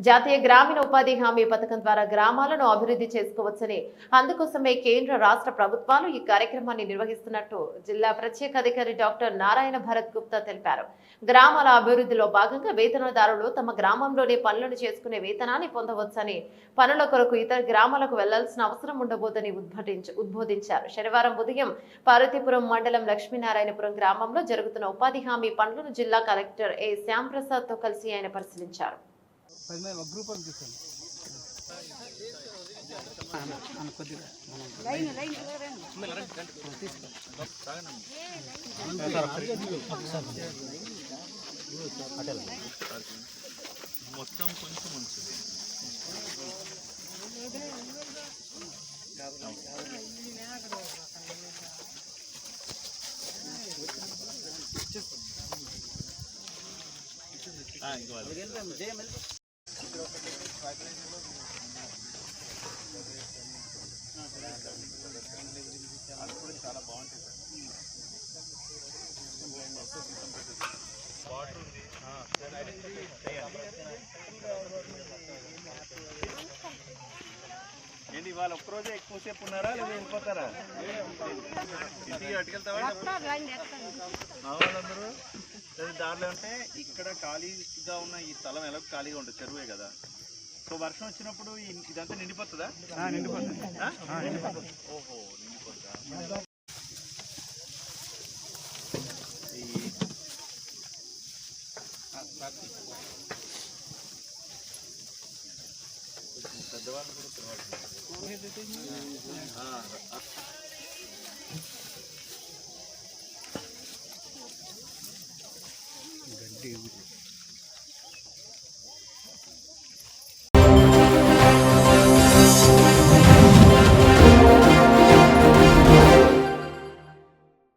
జాతీయ గ్రామీణ ఉపాధి హామీ పథకం ద్వారా గ్రామాలను అభివృద్ధి చేసుకోవచ్చని, అందుకోసమే కేంద్ర రాష్ట్ర ప్రభుత్వాలు ఈ కార్యక్రమాన్ని నిర్వహిస్తున్నట్టు జిల్లా ప్రత్యేక అధికారి డాక్టర్ నారాయణ భరత్ గుప్తా తెలిపారు. గ్రామాల అభివృద్ధిలో భాగంగా వేతనదారులు తమ గ్రామంలోనే పనులను చేసుకునే వేతనాన్ని పొందవచ్చని, పనుల కొరకు ఇతర గ్రామాలకు వెళ్లాల్సిన అవసరం ఉండబోదని ఉద్బోధించారు. శనివారం ఉదయం పార్వతీపురం మండలం లక్ష్మీనారాయణపురం గ్రామంలో జరుగుతున్న ఉపాధి హామీ పనులను జిల్లా కలెక్టర్ ఏ శ్యాంప్రసాద్ తో కలిసి ఆయన పరిశీలించారు. మొత్తం కొంచెం ఉంటుంది. చాలా బాగుంటుంది. వాటర్ ఉంది. ఏంటి ఇవాళ ఒక్కరోజే ఎక్కువసేపు ఉన్నారా లేదా వెళ్ళిపోతారా? ఇంటికి అటుకెళ్తావా? వాళ్ళందరూ దారిలో అంటే ఇక్కడ ఖాళీగా ఉన్న ఈ స్థలం ఎలా ఖాళీగా ఉంటుంది, చెరువే కదా. సో వర్షం వచ్చినప్పుడు ఇదంతా నిండిపోతుందా? ఓహో, నిండిపోతుందా? పెద్దవాళ్ళు కూడా గడ్డి